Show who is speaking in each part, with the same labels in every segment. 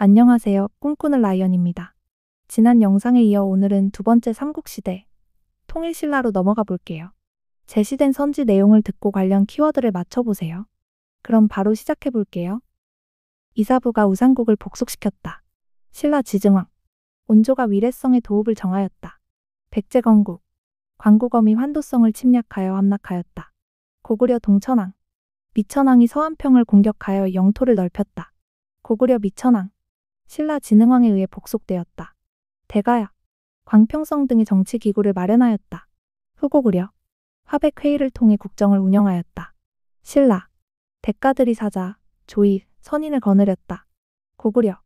Speaker 1: 안녕하세요. 꿈꾸는 라이언입니다. 지난 영상에 이어 오늘은 두 번째 삼국시대 통일신라로 넘어가 볼게요. 제시된 선지 내용을 듣고 관련 키워드를 맞춰보세요. 그럼 바로 시작해 볼게요. 이사부가 우상국을 복속시켰다. 신라 지증왕 온조가 위례성의 도읍을 정하였다. 백제 건국 광구검이 환도성을 침략하여 함락하였다. 고구려 동천왕 미천왕이 서안평을 공격하여 영토를 넓혔다. 고구려 미천왕 신라 진흥왕에 의해 복속되었다. 대가야 광평성 등의 정치 기구를 마련하였다. 후고구려 화백회의를 통해 국정을 운영하였다. 신라 대가들이 사자, 조이, 선인을 거느렸다. 고구려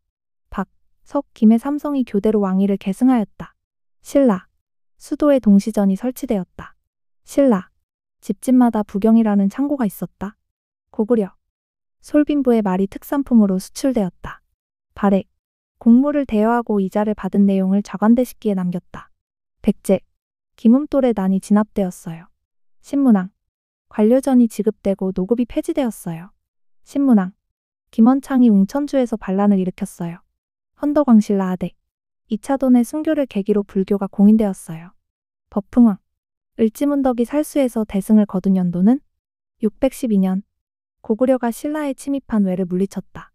Speaker 1: 박, 석, 김의 삼성이 교대로 왕위를 계승하였다. 신라 수도에 동시전이 설치되었다. 신라 집집마다 부경이라는 창고가 있었다. 고구려 솔빈부의 말이 특산품으로 수출되었다. 발해 공물을 대여하고 이자를 받은 내용을 좌관대식기에 남겼다. 백제 김음돌의 난이 진압되었어요. 신문왕 관료전이 지급되고 노급이 폐지되었어요. 신문왕 김원창이 웅천주에서 반란을 일으켰어요. 헌덕왕신라 아대 2차돈의 순교를 계기로 불교가 공인되었어요. 법흥왕 을지문덕이 살수에서 대승을 거둔 연도는 612년 고구려가 신라에 침입한 외를 물리쳤다.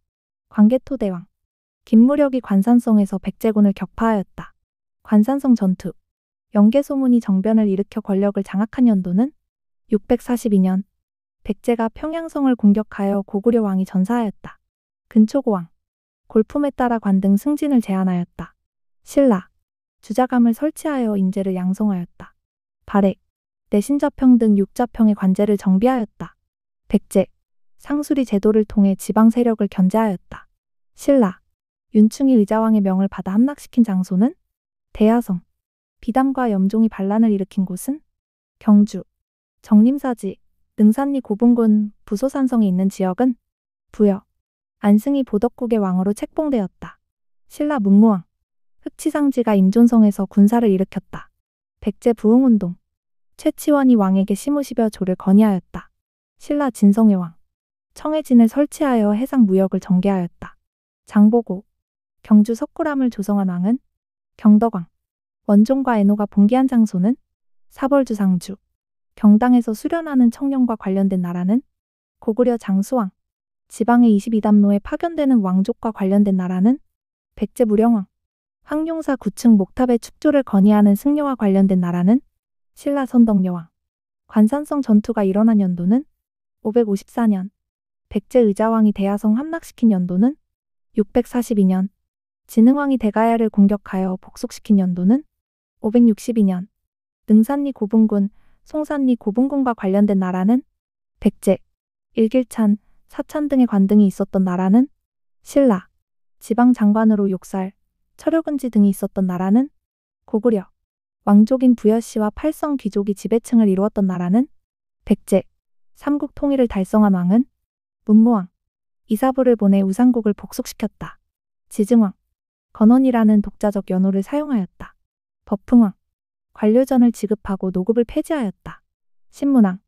Speaker 1: 광개토대왕 김무력이 관산성에서 백제군을 격파하였다. 관산성 전투 영계소문이 정변을 일으켜 권력을 장악한 연도는 642년 백제가 평양성을 공격하여 고구려 왕이 전사하였다. 근초고왕 골품에 따라 관등 승진을 제한하였다. 신라 주자감을 설치하여 인재를 양성하였다. 발해 내신자평 등 육자평의 관제를 정비하였다. 백제 상수리 제도를 통해 지방 세력을 견제하였다. 신라 윤충이 의자왕의 명을 받아 함락시킨 장소는 대야성 비담과 염종이 반란을 일으킨 곳은 경주 정림사지 능산리 고분군 부소산성이 있는 지역은 부여 안승이 보덕국의 왕으로 책봉되었다. 신라 문무왕 흑치상지가 임존성에서 군사를 일으켰다. 백제 부흥운동 최치원이 왕에게 시무시벼 조를 건의하였다. 신라 진성여왕 청해진을 설치하여 해상 무역을 전개하였다. 장보고 경주 석굴암을 조성한 왕은 경덕왕 원종과 애노가 봉기한 장소는 사벌주 상주 경당에서 수련하는 청년과 관련된 나라는 고구려 장수왕 지방의 22담로에 파견되는 왕족과 관련된 나라는 백제 무령왕 황룡사 9층 목탑의 축조를 건의하는 승려와 관련된 나라는 신라 선덕여왕 관산성 전투가 일어난 연도는 554년 백제 의자왕이 대야성 함락시킨 연도는 642년 진흥왕이 대가야를 공격하여 복속시킨 연도는 562년 능산리 고분군, 송산리 고분군과 관련된 나라는 백제, 일길찬, 사찬 등의 관등이 있었던 나라는 신라, 지방장관으로 욕살, 철효근지 등이 있었던 나라는 고구려, 왕족인 부여씨와 팔성 귀족이 지배층을 이루었던 나라는 백제, 삼국 통일을 달성한 왕은 문무왕, 이사부를 보내 우상국을 복속시켰다. 지증왕, 건원이라는 독자적 연호를 사용하였다. 법흥왕, 관료전을 지급하고 노급을 폐지하였다. 신문왕,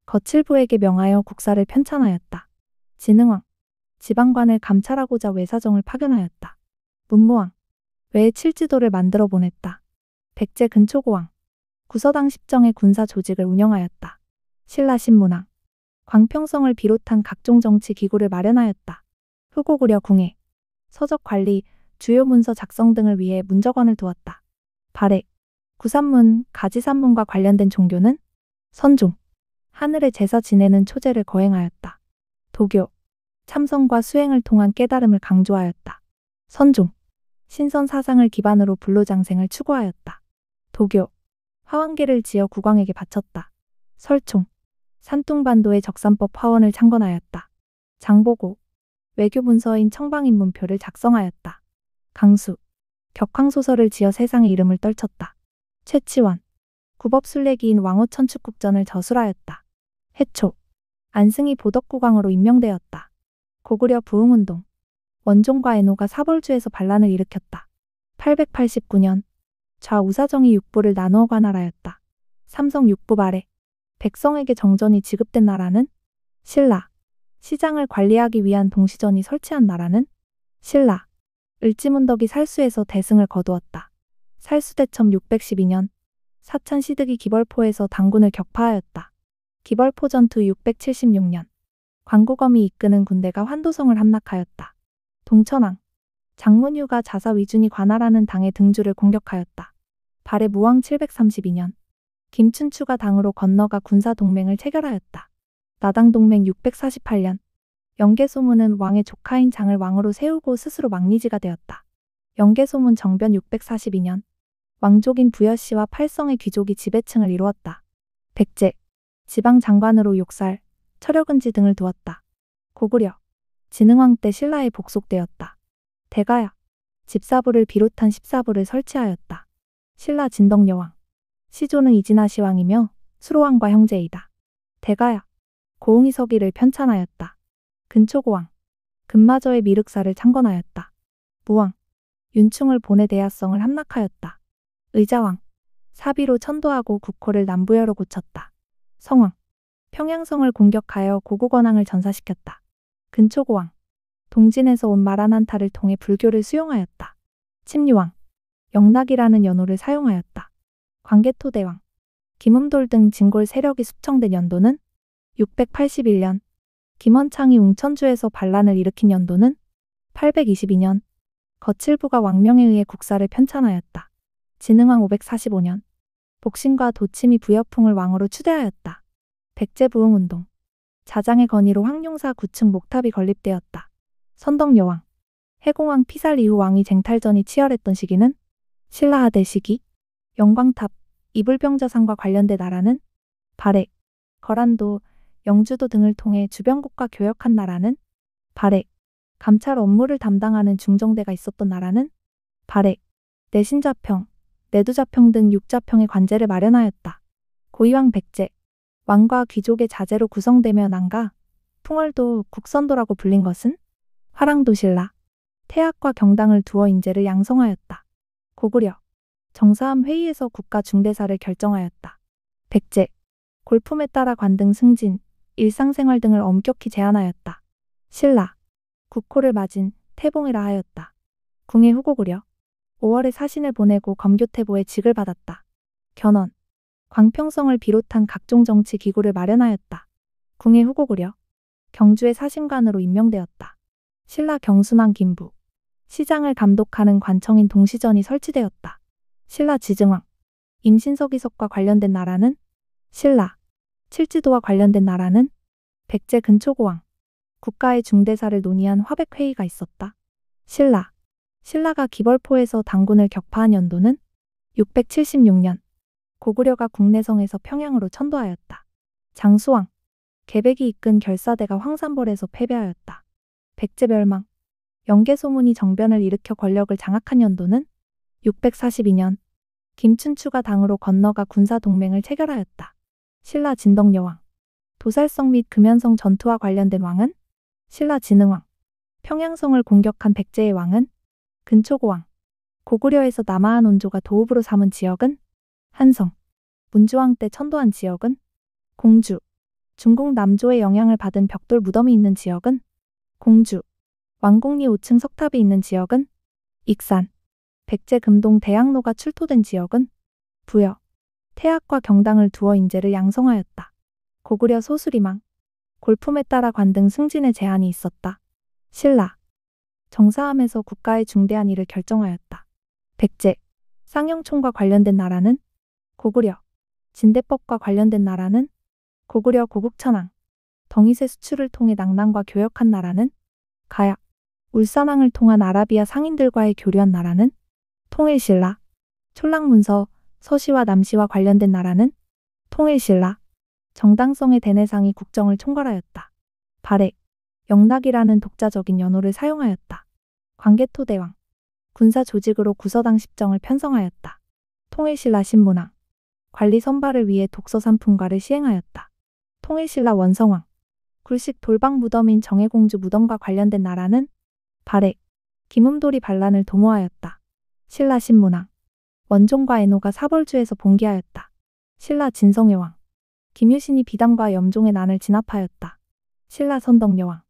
Speaker 1: 거칠부에게 명하여 국사를 편찬하였다. 진흥왕, 지방관을 감찰하고자 외사정을 파견하였다. 문무왕, 외에 칠지도를 만들어 보냈다. 백제 근초고왕, 구서당 십정의 군사 조직을 운영하였다. 신라 신문왕, 광평성을 비롯한 각종 정치 기구를 마련하였다. 후고구려 궁에 서적 관리, 주요 문서 작성 등을 위해 문적원을 두었다. 발해 구산문, 가지산문과 관련된 종교는 선종, 하늘의 제사 지내는 초제를 거행하였다. 도교, 참선과 수행을 통한 깨달음을 강조하였다. 선종, 신선 사상을 기반으로 불로장생을 추구하였다. 도교, 화왕계를 지어 국왕에게 바쳤다. 설총, 산둥반도의 적산법 화원을 창건하였다. 장보고, 외교 문서인 청방인문표를 작성하였다. 강수, 격황소설을 지어 세상의 이름을 떨쳤다. 최치원, 구법순례기인 왕호천축국전을 저술하였다. 해초, 안승이 보덕국왕으로 임명되었다. 고구려 부흥운동, 원종과 애노가 사벌주에서 반란을 일으켰다. 889년, 좌우사정이 육부를 나누어 관할하였다. 삼성 육부 발해, 백성에게 정전이 지급된 나라는 신라, 시장을 관리하기 위한 동시전이 설치한 나라는 신라, 을지문덕이 살수에서 대승을 거두었다. 살수대첩 612년 사천 시드기 기벌포에서 당군을 격파하였다. 기벌포 전투 676년 광구검이 이끄는 군대가 환도성을 함락하였다. 동천왕 장문유가 자사 위준이 관할하는 당의 등주를 공격하였다. 발해 무왕 732년 김춘추가 당으로 건너가 군사 동맹을 체결하였다. 나당 동맹 648년 영계소문은 왕의 조카인 장을 왕으로 세우고 스스로 막리지가 되었다. 영계소문 정변 642년 왕족인 부여씨와 팔성의 귀족이 지배층을 이루었다. 백제 지방장관으로 욕살, 철여근지 등을 두었다. 고구려 진흥왕 때 신라에 복속되었다. 대가야 집사부를 비롯한 14부를 설치하였다. 신라 진덕여왕 시조는 이진아시왕이며 수로왕과 형제이다. 대가야 고웅이 서기를 편찬하였다. 근초고왕 금마저의 미륵사를 창건하였다. 무왕 윤충을 보내 대야성을 함락하였다. 의자왕 사비로 천도하고 국호를 남부여로 고쳤다. 성왕 평양성을 공격하여 고국원왕을 전사시켰다. 근초고왕 동진에서 온 마라난타를 통해 불교를 수용하였다. 침류왕 영락이라는 연호를 사용하였다. 광개토대왕 김음돌 등 진골 세력이 숙청된 연도는 681년 김원창이 웅천주에서 반란을 일으킨 연도는 822년 거칠부가 왕명에 의해 국사를 편찬하였다. 진흥왕 545년 복신과 도침이 부여풍을 왕으로 추대하였다. 백제부흥운동 자장의 건의로 황룡사 9층 목탑이 건립되었다. 선덕여왕 해공왕 피살 이후 왕위 쟁탈전이 치열했던 시기는 신라하대 시기 영광탑 이불병자상과 관련된 나라는 발해 거란도 영주도 등을 통해 주변국과 교역한 나라는 발해 감찰 업무를 담당하는 중정대가 있었던 나라는 발해 내신자평, 내두자평 등 6자평의 관제를 마련하였다. 고이왕 백제 왕과 귀족의 자제로 구성되며 난가, 풍월도 국선도라고 불린 것은 화랑도 신라, 태학과 경당을 두어 인재를 양성하였다. 고구려 정사함 회의에서 국가 중대사를 결정하였다. 백제 골품에 따라 관등 승진, 일상생활 등을 엄격히 제한하였다. 신라 국호를 맞은 태봉이라 하였다. 궁의 후고구려 5월에 사신을 보내고 검교태보의 직을 받았다. 견원 광평성을 비롯한 각종 정치 기구를 마련하였다. 궁의 후고구려 경주의 사신관으로 임명되었다. 신라 경순왕 김부 시장을 감독하는 관청인 동시전이 설치되었다. 신라 지증왕 임신서기석과 관련된 나라는 신라 칠지도와 관련된 나라는 백제 근초고왕 국가의 중대사를 논의한 화백회의가 있었다. 신라가 기벌포에서 당군을 격파한 연도는 676년 고구려가 국내성에서 평양으로 천도하였다. 장수왕 계백이 이끈 결사대가 황산벌에서 패배하였다. 백제 멸망 영계소문이 정변을 일으켜 권력을 장악한 연도는 642년 김춘추가 당으로 건너가 군사동맹을 체결하였다. 신라 진덕여왕 도살성 및 금연성 전투와 관련된 왕은 신라 진흥왕 평양성을 공격한 백제의 왕은 근초고왕 고구려에서 남하한 온조가 도읍으로 삼은 지역은 한성 문주왕 때 천도한 지역은 공주 중국 남조의 영향을 받은 벽돌 무덤이 있는 지역은 공주 왕곡리 5층 석탑이 있는 지역은 익산 백제 금동 대학로가 출토된 지역은 부여 태학과 경당을 두어 인재를 양성하였다. 고구려 소수리망 골품에 따라 관등 승진의 제한이 있었다. 신라 정사함에서 국가의 중대한 일을 결정하였다. 백제 쌍영총과 관련된 나라는 고구려 진대법과 관련된 나라는 고구려 고국천왕 덩이세 수출을 통해 낭랑과 교역한 나라는 가약 울산왕을 통한 아라비아 상인들과의 교류한 나라는 통일신라 촐랑문서 서시와 남시와 관련된 나라는 통일신라 정당성의 대내상이 국정을 총괄하였다. 발해 영락이라는 독자적인 연호를 사용하였다. 광개토대왕 군사 조직으로 구서당 십정을 편성하였다. 통일신라 신문왕 관리 선발을 위해 독서 산품과를 시행하였다. 통일신라 원성왕 굴식 돌방 무덤인 정해공주 무덤과 관련된 나라는 발해 김음돌이 반란을 도모하였다. 신라 신문왕 원종과 애노가 사벌주에서 봉기하였다. 신라 진성여왕 김유신이 비담과 염종의 난을 진압하였다. 신라 선덕여왕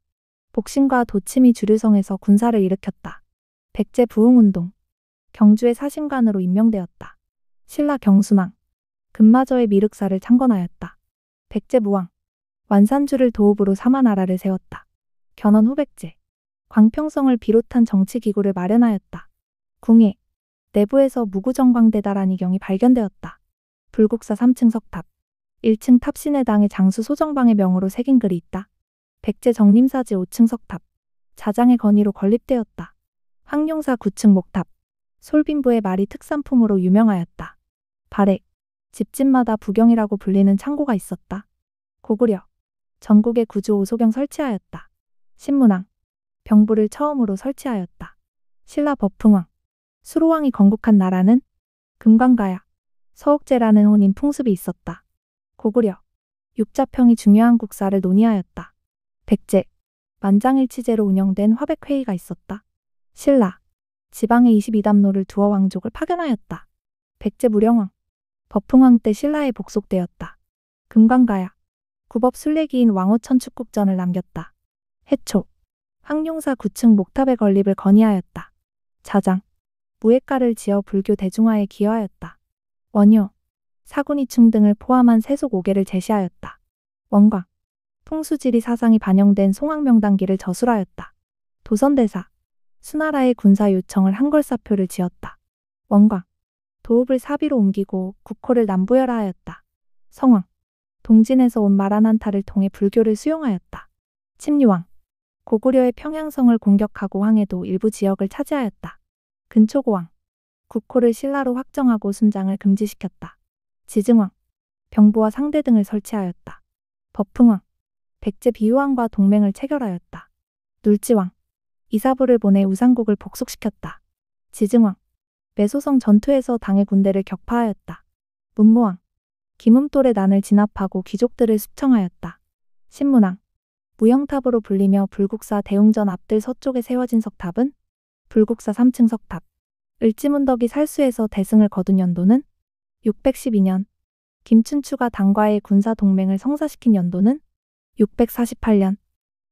Speaker 1: 복신과 도침이 주류성에서 군사를 일으켰다. 백제 부흥운동. 경주의 사신관으로 임명되었다. 신라 경순왕. 금마저의 미륵사를 창건하였다. 백제 무왕. 완산주를 도읍으로 삼아 나라를 세웠다. 견훤 후백제. 광평성을 비롯한 정치기구를 마련하였다. 궁예. 내부에서 무구정광대다라는 경이 발견되었다. 불국사 3층 석탑. 1층 탑신의 당의 장수 소정방의 명으로 새긴 글이 있다. 백제 정림사지 5층 석탑. 자장의 건의로 건립되었다. 황룡사 9층 목탑. 솔빈부의 말이 특산품으로 유명하였다. 발해. 집집마다 부경이라고 불리는 창고가 있었다. 고구려. 전국에 구주 오소경 설치하였다. 신문왕. 병부를 처음으로 설치하였다. 신라 법흥왕. 수로왕이 건국한 나라는 금관가야. 서옥제라는 혼인 풍습이 있었다. 고구려. 육자평이 중요한 국사를 논의하였다. 백제. 만장일치제로 운영된 화백회의가 있었다. 신라. 지방에 22담로를 두어 왕족을 파견하였다. 백제 무령왕. 법흥왕 때 신라에 복속되었다. 금관가야. 구법 순례기인 왕호천 축국전을 남겼다. 해초. 황룡사 9층 목탑의 건립을 건의하였다. 자장. 무예가를 지어 불교 대중화에 기여하였다. 원효. 사군이충 등을 포함한 세속 5개를 제시하였다. 원광. 풍수지리 사상이 반영된 송악명당기를 저술하였다. 도선대사. 수나라의 군사 요청을 한걸사표를 지었다. 원광. 도읍을 사비로 옮기고 국호를 남부열하하였다. 성왕. 동진에서 온 마라난타를 통해 불교를 수용하였다. 침류왕. 고구려의 평양성을 공격하고 황해도 일부 지역을 차지하였다. 근초고왕. 국호를 신라로 확정하고 순장을 금지시켰다. 지증왕. 병부와 상대 등을 설치하였다. 법흥왕. 백제 비유왕과 동맹을 체결하였다. 눌지왕. 이사부를 보내 우상국을 복속시켰다. 지증왕. 매소성 전투에서 당의 군대를 격파하였다. 문무왕. 김음돌의 난을 진압하고 귀족들을 숙청하였다. 신문왕. 무영탑으로 불리며 불국사 대웅전 앞들 서쪽에 세워진 석탑은 불국사 3층 석탑. 을지문덕이 살수에서 대승을 거둔 연도는 612년. 김춘추가 당과의 군사 동맹을 성사시킨 연도는 648년.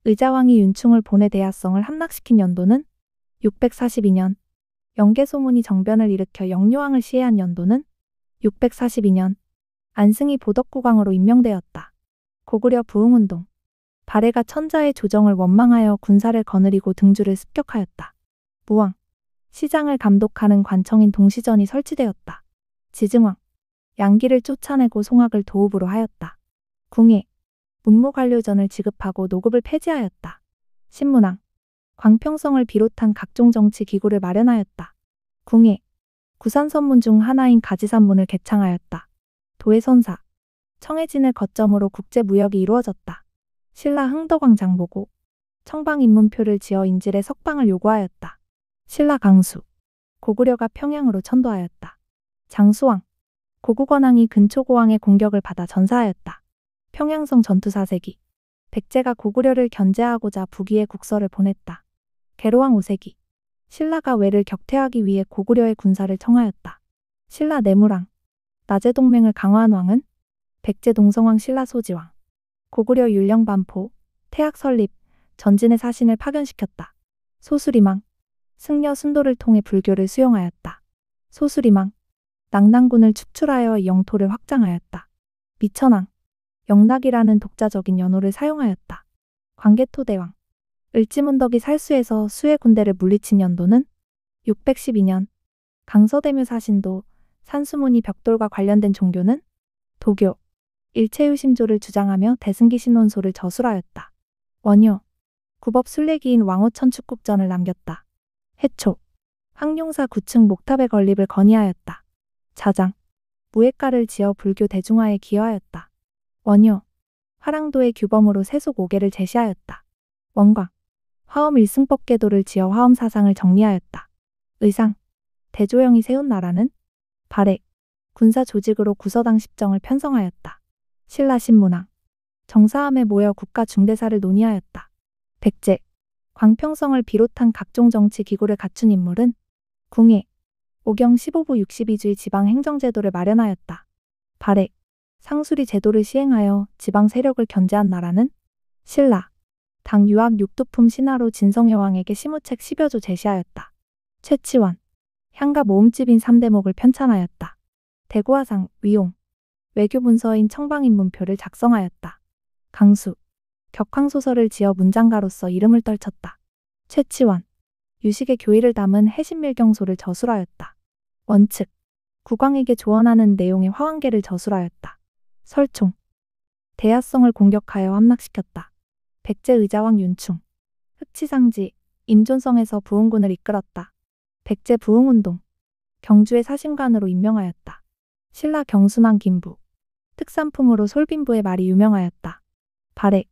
Speaker 1: 의자왕이 윤충을 보내 대야성을 함락시킨 연도는 642년. 영계소문이 정변을 일으켜 영유왕을 시해한 연도는 642년. 안승이 보덕국왕으로 임명되었다. 고구려 부흥운동. 발해가 천자의 조정을 원망하여 군사를 거느리고 등주를 습격하였다. 무왕. 시장을 감독하는 관청인 동시전이 설치되었다. 지증왕. 양기를 쫓아내고 송악을 도읍으로 하였다. 궁예. 문무관료전을 지급하고 노급을 폐지하였다. 신문왕. 광평성을 비롯한 각종 정치 기구를 마련하였다. 궁예. 구산선문 중 하나인 가지산문을 개창하였다. 도해선사. 청해진을 거점으로 국제무역이 이루어졌다. 신라 흥덕왕 장보고. 청방입문표를 지어 인질의 석방을 요구하였다. 신라 강수. 고구려가 평양으로 천도하였다. 장수왕. 고구건왕이 근초고왕의 공격을 받아 전사하였다. 평양성 전투 4세기. 백제가 고구려를 견제하고자 북위에 국서를 보냈다. 계로왕 5세기. 신라가 외를 격퇴하기 위해 고구려의 군사를 청하였다. 신라 내무랑. 나제 동맹을 강화한 왕은 백제 동성왕 신라 소지왕. 고구려 율령 반포, 태학 설립, 전진의 사신을 파견시켰다. 소수리망. 승려 순도를 통해 불교를 수용하였다. 소수리망. 낙랑군을 축출하여 영토를 확장하였다. 미천왕. 영락이라는 독자적인 연호를 사용하였다. 광개토대왕. 을지문덕이 살수에서 수의 군대를 물리친 연도는 612년. 강서대묘 사신도. 산수문이 벽돌과 관련된 종교는 도교. 일체유심조를 주장하며 대승기 신론소를 저술하였다. 원효. 구법 순례기인 왕호천 축국전을 남겼다. 해초. 황룡사 9층 목탑의 건립을 건의하였다. 자장. 무예가를 지어 불교 대중화에 기여하였다. 원효. 화랑도의 규범으로 세속 5개를 제시하였다. 원광. 화엄 일승법계도를 지어 화엄 사상을 정리하였다. 의상. 대조영이 세운 나라는 발해. 군사 조직으로 구서당 십정을 편성하였다. 신라 신문왕. 정사함에 모여 국가 중대사를 논의하였다. 백제. 광평성을 비롯한 각종 정치 기구를 갖춘 인물은 궁예. 오경 15부 62주의 지방 행정제도를 마련하였다. 발해. 상수리 제도를 시행하여 지방 세력을 견제한 나라는 신라. 당 유학 육두품 신하로 진성여왕에게 시무책 10여 조 제시하였다. 최치원. 향가 모음집인 3대목을 편찬하였다. 대구화상, 위용. 외교문서인 청방인문표를 작성하였다. 강수. 격황소설을 지어 문장가로서 이름을 떨쳤다. 최치원. 유식의 교의를 담은 해신밀경소를 저술하였다. 원칙. 국왕에게 조언하는 내용의 화환계를 저술하였다. 설총. 대야성을 공격하여 함락시켰다. 백제의자왕 윤충. 흑치상지, 임존성에서 부흥군을 이끌었다. 백제 부흥운동. 경주의 사신관으로 임명하였다. 신라 경순왕 김부. 특산품으로 솔빈부의 말이 유명하였다. 발액.